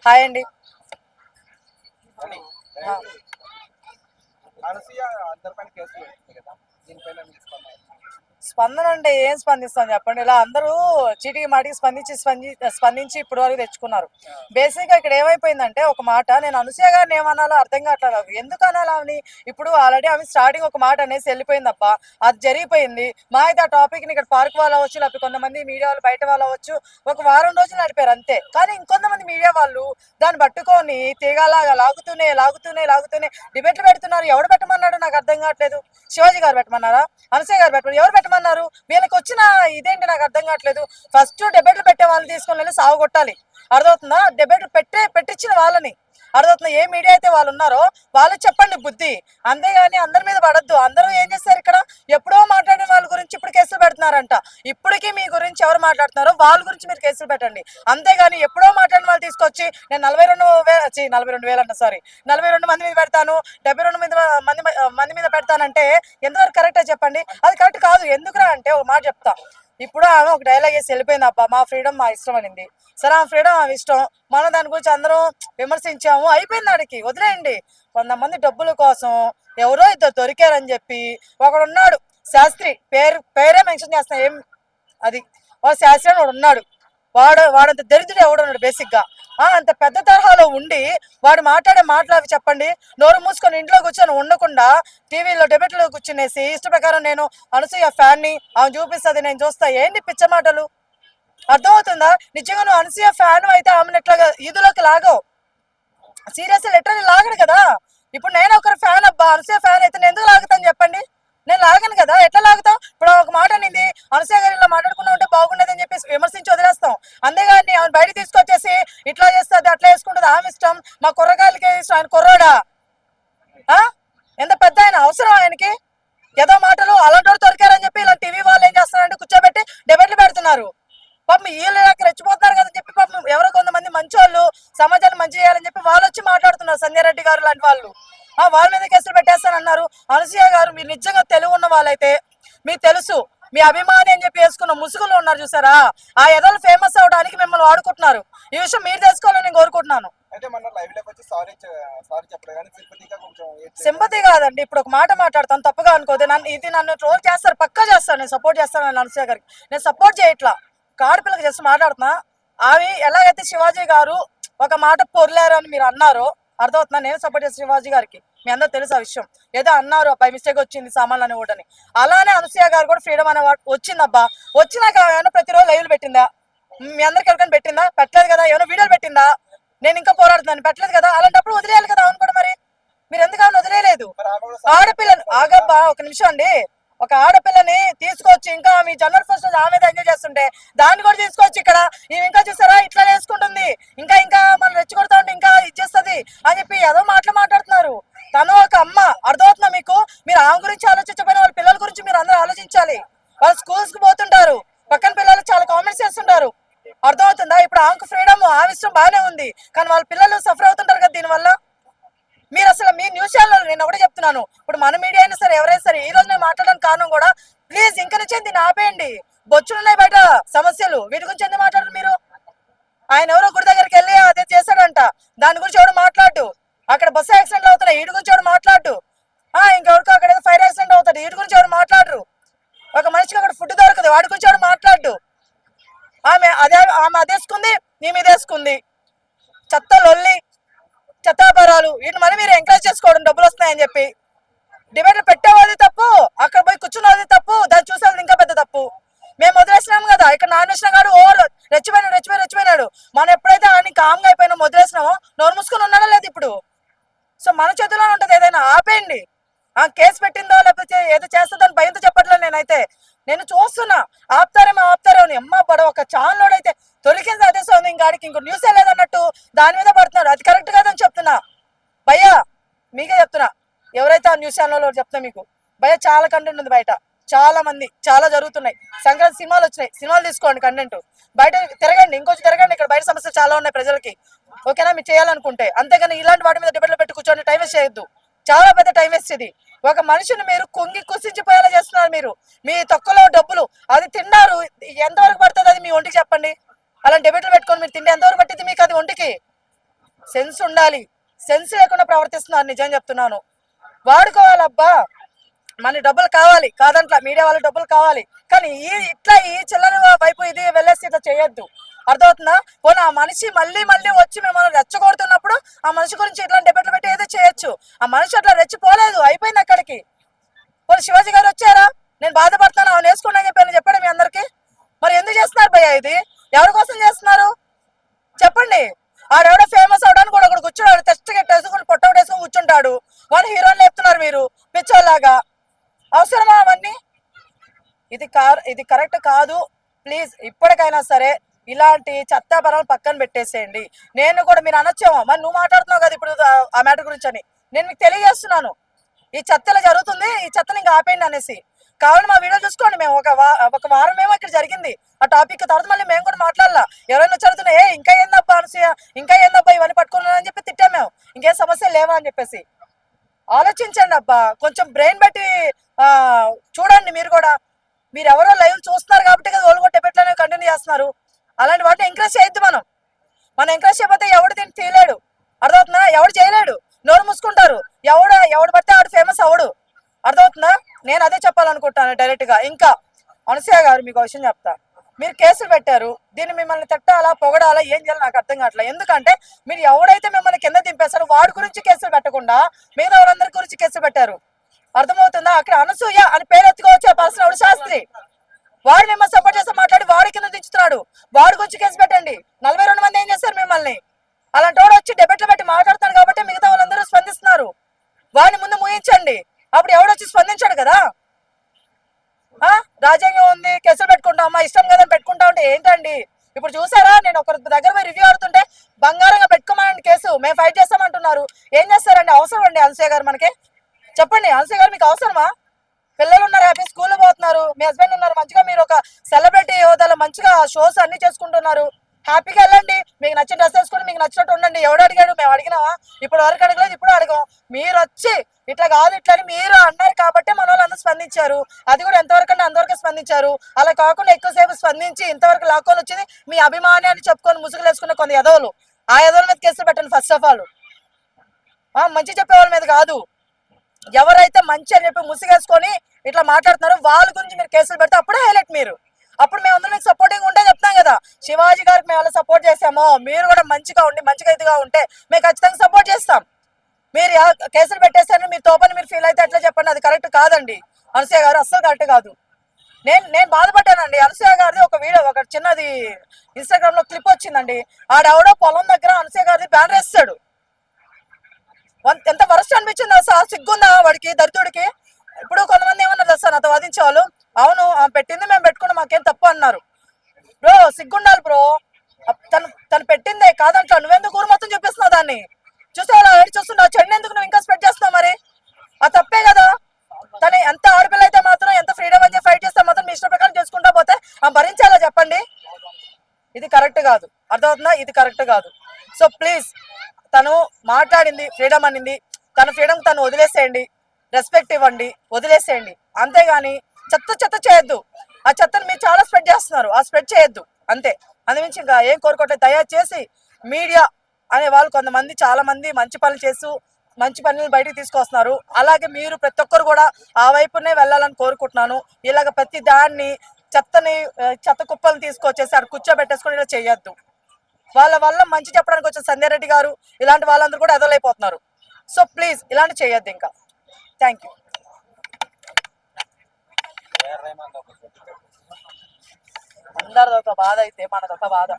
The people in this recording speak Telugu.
హాయ్ అండి. స్పందన అంటే ఏం స్పందిస్తాం చెప్పండి. ఇలా అందరూ చీటికి మాటికి స్పందించి ఇప్పటి వరకు తెచ్చుకున్నారు. బేసిక్గా ఇక్కడ ఏమైపోయిందంటే ఒక మాట, నేను అనసూయ గారిని ఏమనాలో అర్థం కావట్లేదు నాకు. ఎందుకు అనాలి ఆమెని? ఇప్పుడు ఆల్రెడీ ఆమె స్టార్టింగ్ ఒక మాట అనేసి వెళ్ళిపోయింది తప్ప అది జరిగిపోయింది. మా అయితే ఆ టాపిక్ని ఇక్కడ పార్క్ వాళ్ళు అవ్వచ్చు, లేకపోతే కొంతమంది మీడియా వాళ్ళు బయట వాళ్ళు అవ్వచ్చు, ఒక వారం రోజులు నడిపారు అంతే. కానీ ఇంకొంతమంది మీడియా వాళ్ళు దాన్ని పట్టుకొని తీగలాగా లాగుతూనే డిబేట్లు పెడుతున్నారు. ఎవడు పెట్టమన్నాడు నాకు అర్థం కావట్లేదు. శివాజీ గారు పెట్టమన్నారా? అనసూయ గారు పెట్టమన్నారు? ఎవరు పెట్టమన్నారు? వీళ్ళకి వచ్చిన ఇదేంటి నాకు అర్థం కావట్లేదు. ఫస్ట్ డిబేట్లు పెట్టే వాళ్ళని తీసుకొని వెళ్ళి సాగు కొట్టాలి. అర్థమవుతుందా? డిబేట్లు పెట్టించిన వాళ్ళని, అర్థమవుతుందా? ఏ మీడియా అయితే వాళ్ళు ఉన్నారో వాళ్ళు చెప్పండి బుద్ధి, అంతేగాని అందరి మీద పడద్దు. అందరూ ఏం చేస్తారు ఇక్కడ, ఎప్పుడో మాట్లాడిన వాళ్ళ గురించి ఇప్పుడు కేసులు పెడుతున్నారంట. ఇప్పటికీ మీ గురించి ఎవరు మాట్లాడుతున్నారో వాళ్ళ గురించి మీరు కేసులు పెట్టండి, అంతేగాని ఎప్పుడో మాట్లాడిన వాళ్ళు తీసుకొచ్చి నేను 42,000 అన్న, సారీ 42 మంది మీద పెడతాను, 72 మంది మీద పెడతానంటే ఎంతవరకు కరెక్టా చెప్పండి? అది కరెక్ట్ కాదు. ఎందుకురా అంటే ఒక మాట చెప్తా. ఇప్పుడు ఆమె ఒక డైలాగ్ వేసి వెళ్ళిపోయింది, అబ్బా మా ఫ్రీడమ్ మా ఇష్టం అనింది. సరే ఆ ఫ్రీడమ్ ఆమె ఇష్టం, మనం దాని గురించి అందరం విమర్శించాము, అయిపోయింది, ఆడికి వదిలేయండి. కొంతమంది డబ్బుల కోసం ఎవరో ఇద్దరు దొరికారని చెప్పి ఒకడున్నాడు శాస్త్రి, పేరే మెన్షన్ చేస్తా, ఏం అది వాడు శాస్త్రి అని వాడు ఉన్నాడు. వాడంత దరిద్రుడు ఎవడున్నాడు బేసిక్గా? అంత పెద్ద తరహాలో ఉండి వాడు మాట్లాడే మాటలు అవి చెప్పండి. నోరు మూసుకొని ఇంట్లో కూర్చొని ఉండకుండా టీవీలో డిబేట్లో కూర్చునేసి ఇష్ట ప్రకారం నేను అనసూయ ఫ్యాన్ని, ఆమె చూపిస్తుంది నేను చూస్తా, ఏంటి పిచ్చ మాటలు? అర్థమవుతుందా? నిజంగా నువ్వు అనసూయ ఫ్యాన్ అయితే ఆమెను ఎట్లాగా ఈదులోకి లాగవు, సీరియస్ లిటరల్లీ లాగడు కదా. ఇప్పుడు నేను ఒకరు ఫ్యాన్, అబ్బా అనసూయ ఫ్యాన్ అయితే నేను ఎందుకు లాగుతాను చెప్పండి? నేను లాగను కదా. ఎట్లా లాగుతాం? ఇప్పుడు ఒక మాట అనింది, అనసూయ గారు ఇలా మాట్లాడుకున్నా ఉంటే బాగుండదు అని చెప్పేసి విమర్శించి వదిలేస్తాం, అంతేగాని ఆమె బయట తీసుకొచ్చేసి ఇట్లా చేస్తుంది అట్లా వేసుకుంటుంది ఆమె ఇష్టం, మా కుర్రగాయలకి ఇష్టం. ఆయన కుర్రోడా? ఎంత పెద్ద ఆయన అవసరం ఆయనకి? ఏదో మాటలు అలాంటి దొరికారని చెప్పి ఇలా టీవీ వాళ్ళు ఏం చేస్తున్నారంటే కూర్చోబెట్టి డిబేట్లు పెడుతున్నారు. పాపం వీళ్ళు రెచ్చిపోతున్నారు కదని చెప్పి పాపం ఎవరో కొంతమంది మంచి వాళ్ళు సమాజాన్ని మంచి చేయాలని చెప్పి వాళ్ళు వచ్చి మాట్లాడుతున్నారు. సంజయ్ రెడ్డి గారు లాంటి వాళ్ళు వాళ్ళ మీద కేసులు పెట్టేస్తానన్నారు. అనసూయ గారు మీరు నిజంగా తెలివి ఉన్న వాళ్ళైతే మీకు తెలుసు, మీ అభిమాని అని చెప్పి వేసుకున్న ముసుగులు ఉన్నారు చూసారా, ఆ ఎదలు ఫేమస్ అవడానికి మిమ్మల్ని వాడుకుంటున్నారు. ఈ విషయం మీరు తెలుసుకోవాలని నేను కోరుకుంటున్నాను. సింపతి కాదండి, ఇప్పుడు ఒక మాట మాట్లాడతాను, తప్పుగా అనుకోదు. నన్ను ట్రోల్ చేస్తారు, పక్కా చేస్తాను, నేను సపోర్ట్ చేస్తాను అనసూయ గారికి. నేను సపోర్ట్ చేయట్లా, ఆడపిల్లకి జస్ట్ మాట్లాడుతున్నా. అవి ఎలాగైతే శివాజీ గారు ఒక మాట పొర్లారు అని మీరు అన్నారో, అర్థమవుతున్నా, నేను సపోర్ట్ చేస్తాను శివాజీ గారికి. మీ అందరూ తెలుసు ఆ విషయం, ఏదో అన్నారు బై మిస్టేక్ వచ్చింది సామాన్లు అని ఓటని. అలానే అనసూయ గారు కూడా ఫ్రీడమ్ అనే వచ్చిందబ్బా. వచ్చినాక ఏమైనా ప్రతిరోజు లైవ్లు పెట్టిందా? మీ అందరికి ఎవరికైనా పెట్టిందా? పెట్టలేదు కదా. ఏమైనా వీడియోలు పెట్టిందా? నేను ఇంకా పోరాడుతున్నాను, పెట్టలేదు కదా. అలాంటప్పుడు వదిలేయాలి కదా అవును కూడా. మరి మీరు ఎందుకు ఆమెను వదిలేయలేదు? ఆడపిల్లని ఆగబ్బా, ఒక నిమిషం అండి, ఒక ఆడపిల్లని తీసుకొచ్చి ఇంకా మీ జనరల్ ఫస్ట్ ఆమె ఎంజాయ్ చేస్తుంటే దాన్ని కూడా తీసుకొచ్చి ఇక్కడ ఇంకా చూసారా ఇట్లా వేసుకుంటుంది, ఇంకా మనం రెచ్చగొడతా ఉంటే ఇంకా ఇచ్చేస్తుంది అని చెప్పి ఏదో మాట్లాడుతున్నారు. తను ఒక అమ్మ, అర్థమవుతుందా మీకు? మీరు ఆమె గురించి ఆలోచించకపోయినా వాళ్ళ పిల్లల గురించి మీరు అందరూ ఆలోచించాలి. వాళ్ళు స్కూల్స్ కి పోతుంటారు, పక్కన పిల్లలు చాలా కామెంట్స్ చేస్తుంటారు, అర్థమవుతుందా? ఇప్పుడు ఆమెకు ఫ్రీడమ్ ఆమె ఇష్టం బాగానే ఉంది, కానీ వాళ్ళ పిల్లలు సఫర్ అవుతుంటారు కదా దీనివల్ల. మీరు అసలు మీ న్యూస్ ఛానల్, నేను ఒకటే చెప్తున్నాను, ఇప్పుడు మన మీడియా అయినా సరే ఎవరైనా సరే ఈ రోజు నేను మాట్లాడడానికి కారణం కూడా ప్లీజ్ ఇంక నుంచి దీన్ని ఆపేయండి. బొచ్చులున్నాయి బయట సమస్యలు, వీటి గురించి ఎందుకు మాట్లాడరు మీరు? ఆయన ఎవరో గుడి దగ్గరికి వెళ్ళి అదే చేశాడంట, దాని గురించి ఎవరు మాట్లాడు. అక్కడ బస్సు యాక్సిడెంట్లు అవుతున్నాయి, వీటి గురించి ఎవరు మాట్లాడు. ఇంకెవరికో అక్కడ ఏదో ఫైర్ యాక్సిడెంట్ అవుతుంది, వీటి గురించి ఎవరు మాట్లాడరు. ఒక మనిషికి అక్కడ ఫుడ్ దొరకదు, వాటి గురించి ఎవరు మాట్లాడు. ఆమె అదేసుకుంది, నీ మీద వేసుకుంది, చెత్త లొల్లి చెత్తాపరాలు, వీటిని మరి మీరు ఎంకరేజ్ చేసుకోవడం డబ్బులు వస్తాయని చెప్పి. డిబేట్లు పెట్టేవాది తప్పు, అక్కడ పోయి కూర్చున్నది తప్పు, దాన్ని చూసేది ఇంకా పెద్ద తప్పు. మేము వదిలేసినాము కదా, ఇక్కడ నానేసిన గాడు ఓవర్ రెచ్చిపోయినాడు. మనం ఎప్పుడైతే ఆయన కామ్గా అయిపోయినా వదిలేసినామో నోరు మూసుకొని ఉన్నాడో లేదు ఇప్పుడు. సో మన చేతిలో ఉంటుంది, ఏదైనా ఆపేయండి. కేసు పెట్టిందో లేకపోతే ఏదో చేస్తుందని భయంతో చెప్పట్లేదు. నేను చూస్తున్నా ఆపుతారేమో అని. అమ్మ పడ ఒక ఛానల్ అయితే దొరికింది అదే సౌంది, ఇంకాడికి ఇంకో న్యూస్ లేదన్నట్టు దాని మీద పడుతున్నాడు. అది కరెక్ట్ కాదని చెప్తున్నా భయ్యా, మీకే చెప్తున్నా. ఎవరైతే ఆ న్యూస్ ఛానల్లో చెప్తున్నా మీకు భయ్యా, చాలా కంటెంట్ ఉంది బయట, చాలా మంది చాలా జరుగుతున్నాయి. సంక్రాంతి సినిమాలు వచ్చినాయి, సినిమాలు తీసుకోండి, కంటెంట్ బయట తిరగండి, ఇంకొంచెం తిరగండి. ఇక్కడ బయట సమస్యలు చాలా ఉన్నాయి ప్రజలకి, ఓకేనా? మీరు చేయాలనుకుంటే. అంతేగాని ఇలాంటి వాటి మీద డిబేట్లు పెట్టి కూర్చొని టైం వేస్ట్ చేయొద్దు, చాలా పెద్ద టైం వేస్ట్ ఇది. ఒక మనిషిని మీరు కుంగి కుసించిపోయేలా చేస్తున్నారు. మీరు మీ తొక్కలో డబ్బులు అది తిన్నారు, ఎంతవరకు పడుతుంది అది మీ ఒంటికి చెప్పండి? అలాంటి డిబేట్లు పెట్టుకొని మీరు తిండి ఎంతవరకు పట్టింది మీకు అది ఒంటికి? సెన్స్ ఉండాలి. సెన్స్ లేకుండా ప్రవర్తిస్తున్నారు, నిజం చెప్తున్నాను. వాడుకోవాలబ్బా, మన డబ్బులు కావాలి కాదంట్లా, మీడియా వాళ్ళు డబ్బులు కావాలి, కానీ ఈ చిల్లర వైపు ఇది వెళ్ళేసి ఇట్లా చేయొద్దు. అర్థమవుతుందా? పోనీ ఆ మనిషి మళ్ళీ మళ్ళీ వచ్చి మిమ్మల్ని రెచ్చగొడుతున్నప్పుడు ఆ మనిషి గురించి ఇట్లా డిబేట్లు పెట్టి ఏదో చేయొచ్చు. ఆ మనిషి అట్లా రెచ్చిపోలేదు, అయిపోయింది అక్కడికి. పోనీ శివాజీ గారు వచ్చారా, నేను బాధపడతాను అవును వేసుకున్నా చెప్పాను మీ అందరికి. మరి ఎందుకు చేస్తున్నారు భయ్యా ఇది? ఎవరి కోసం చేస్తున్నారు చెప్పండి? ఆడెవడో ఫేమస్ అవడానికి కూడా ఒకడు కూర్చున్నాడు, టెస్ట్ వేసుకుని పొట్టవుడు వేసుకుని కూర్చుంటాడు. వాళ్ళు హీరోని లేపుతున్నారు మీరు పిచ్చోళ్ళలాగా. అవసరమా అవన్నీ? ఇది కరెక్ట్ కాదు. ప్లీజ్ ఇప్పటికైనా సరే ఇలాంటి చెత్తాపరాలు పక్కన పెట్టేసేయండి. నేను కూడా మీరు అనొచ్చేమో, మరి నువ్వు మాట్లాడుతున్నావు కదా ఇప్పుడు ఆ మ్యాటర్ గురించి అని. నేను మీకు తెలియజేస్తున్నాను, ఈ చెత్తలో జరుగుతుంది, ఈ చెత్తని ఇంకా ఆపేయండి అనేసి. కావాలి మా వీడియో చూసుకోండి. మేము ఒక వారం ఏమో ఇక్కడ జరిగింది ఆ టాపిక్, తర్వాత మళ్ళీ మేము కూడా మాట్లాడాలా. ఎవరైనా చదువుతున్నా ఇంకా ఏందబ్బా అనసూయ, ఇంకా ఏందబ్బా ఇవన్నీ పట్టుకున్నానని చెప్పి తిట్టాం మేము. ఇంకేం సమస్య లేవా అని చెప్పేసి. ఆలోచించండి అబ్బా, కొంచెం బ్రెయిన్ పెట్టి చూడండి మీరు కూడా. మీరు ఎవరో లైవ్ చూస్తున్నారు కాబట్టి కదా ఓల్గొట్టే పెట్టలనే కంటిన్యూ చేస్తున్నారు. అలాంటి వాటిని ఎంకరేజ్ చేయొద్దు. మనం ఎంకరేజ్ చేయకపోతే ఎవడు దీన్ని తీయలేడు. అర్థమవుతుందా? ఎవడు చేయలేడు, నోరు మూసుకుంటారు. ఎవడు పడితే ఆడు ఫేమస్ అవడు. అర్థమవుతుందా? నేను అదే చెప్పాలనుకుంటాను డైరెక్ట్ గా. ఇంకా అనసూయ గారు మీకు విషయం చెప్తా. మీరు కేసులు పెట్టారు, దీన్ని మిమ్మల్ని తిట్టాలా పొగడాలా ఏం చేయాలి నాకు అర్థం కావట్లేదు. ఎందుకంటే మీరు ఎవడైతే మిమ్మల్ని కింద దింపేస్తారో వాడి గురించి కేసులు పెట్టకుండా మిగతా వాళ్ళందరి గురించి కేసులు పెట్టారు. అర్థమవుతుందా? అక్కడ అనసూయ అని పేరు ఎత్తుకోవచ్చు ఆ పర్సన్ ఎవడు శాస్త్రి. వాడు మిమ్మల్ని సపోర్ట్ చేస్తే మాట్లాడి వాడి కింద దించుతున్నాడు. వాడి గురించి కేసు పెట్టండి. 42 మంది ఏం చేస్తారు మిమ్మల్ని? అలాంటి వాడు వచ్చి డిబేట్లు పెట్టి మాట్లాడుతాడు కాబట్టి మిగతా వాళ్ళందరూ స్పందిస్తున్నారు. వాడిని ముందు ముగించండి, అప్పుడు ఎవడొచ్చి స్పందించాడు కదా. రాజ్యాంగం ఉంది, కేసులు పెట్టుకుంటాం, మా ఇష్టం కదా పెట్టుకుంటా ఉంటే ఏంటండి? ఇప్పుడు చూసారా, నేను ఒకరి దగ్గర పోయి రివ్యూ ఆడుతుంటే బంగారంగా పెట్టుకోమని కేసు మేము ఫైట్ చేస్తామంటున్నారు. ఏం చేస్తారండి? అవసరం అండి అనసూయ గారు మనకి? చెప్పండి అనసూయ గారు, మీకు అవసరమా? పిల్లలు ఉన్నారు, హ్యాపీ స్కూల్ పోతున్నారు, మీ హస్బెండ్ ఉన్నారు, మంచిగా మీరు ఒక సెలబ్రిటీ హోదాలో మంచిగా షోస్ అన్ని చేసుకుంటున్నారు. హ్యాపీగా వెళ్ళండి, మీకు నచ్చిన డ్రెస్ వేసుకుని మీకు నచ్చినట్టు ఉండండి. ఎవడు అడిగాడు? మేము అడిగినావా? ఇప్పుడు వరకు అడగలేదు, ఇప్పుడు అడగం. మీరు వచ్చి ఇట్లా కాదు ఇట్లా అని మీరు అన్నారు కాబట్టి మన వాళ్ళు అందరూ స్పందించారు. అది కూడా ఎంతవరకు అంటే అంతవరకు స్పందించారు. అలా కాకుండా ఎక్కువసేపు స్పందించి ఇంతవరకు లాక్కొని వచ్చింది మీ అభిమాని అని చెప్పుకొని ముసుగులు వేసుకున్న కొన్ని ఎదవలు. ఆ ఎదవల మీద కేసులు పెట్టండి ఫస్ట్ ఆఫ్ ఆల్. మంచి చెప్పే వాళ్ళ మీద కాదు. ఎవరైతే మంచి అని చెప్పి ముసుగేసుకొని ఇట్లా మాట్లాడుతున్నారో వాళ్ళ గురించి మీరు కేసులు పెడితే అప్పుడే హైలైట్ మీరు. అప్పుడు మేము అందరూ మీకు సపోర్టింగ్ ఉంటే చెప్తాం కదా. శివాజీ గారికి మేము అలా సపోర్ట్ చేసామో, మీరు కూడా మంచిగా ఉండి మంచిగా ఇదిగా ఉంటే మేము ఖచ్చితంగా సపోర్ట్ చేస్తాం. మీరు కేసులు పెట్టేస్తారని మీరు తోపని మీరు ఫీల్ అయితే ఎట్లా చెప్పండి? అది కరెక్ట్ కాదండి అనసూయ గారు, అస్సలు కరెక్ట్ కాదు. నేను బాధపడ్డానండి. అనసూయ గారిది ఒక వీడియో, ఒక చిన్నది ఇన్స్టాగ్రామ్ లో క్లిప్ వచ్చిందండి. ఆడెవడో పొలం దగ్గర అనసూయ గారిది బ్యానర్ వేస్తాడు. ఎంత వరస్ట్ అనిపించింది అసలు. సిగ్గుందా వాడికి, దరిద్రుడికి? ఇప్పుడు కొంతమంది ఏమన్నారు తెలుసా నాతో వాదించే వాళ్ళు, అవును పెట్టింది మేము పెట్టుకున్నాం మాకేం తప్పు అన్నారు. బ్రో సిగ్గుండాలి బ్రో, తను పెట్టిందే కాదంట్లో నువ్వెందుకు ఊరు మొత్తం చూపిస్తున్నావు దాన్ని? చూస్తే అలా ఏడు చూస్తున్నావు, చెడు ఎందుకు నువ్వు ఇంకా స్ప్రెడ్ చేస్తున్నావు? మరి ఆ తప్పే కదా. తను ఎంత ఆడపిల్ల అయితే మాత్రం, ఎంత ఫ్రీడమ్ అని ఫైట్ చేస్తే మాత్రం మీ ఇష్ట ప్రకారం చేసుకుంటా పోతే భరించాలా చెప్పండి? ఇది కరెక్ట్ కాదు. అర్థమవుతుందా? ఇది కరెక్ట్ కాదు. సో ప్లీజ్, తను మాట్లాడింది ఫ్రీడమ్ అనింది, తన ఫ్రీడమ్ తను వదిలేసేయండి, రెస్పెక్ట్ ఇవ్వండి, వదిలేసేయండి. అంతేగాని చెత్త చేయొద్దు. ఆ చెత్తను మీరు చాలా స్ప్రెడ్ చేస్తున్నారు, ఆ స్ప్రెడ్ చేయొద్దు అంతే. అందుమించి ఇంకా ఏం కోరుకోవట్లేదు. దయచేసి మీడియా అనే వాళ్ళు కొంతమంది చాలా మంది మంచి పనులు చేస్తూ మంచి పనులు బయటికి తీసుకొస్తున్నారు. అలాగే మీరు ప్రతి ఒక్కరు కూడా ఆ వైపునే వెళ్ళాలని కోరుకుంటున్నాను. ఇలాగ ప్రతి దాన్ని చెత్త కుప్పలను తీసుకొచ్చేసి అక్కడ కూర్చోబెట్టేసుకొని ఇలా చేయొద్దు. వాళ్ళ వల్ల మంచి చెప్పడానికి వచ్చిన సంధ్య రెడ్డి గారు ఇలాంటి వాళ్ళందరూ కూడా ఎదలైపోతున్నారు. సో ప్లీజ్ ఇలాంటి చేయొద్దు ఇంకా. Thank you. అందరిదొక బాధ అయితే మనదొక బాధ.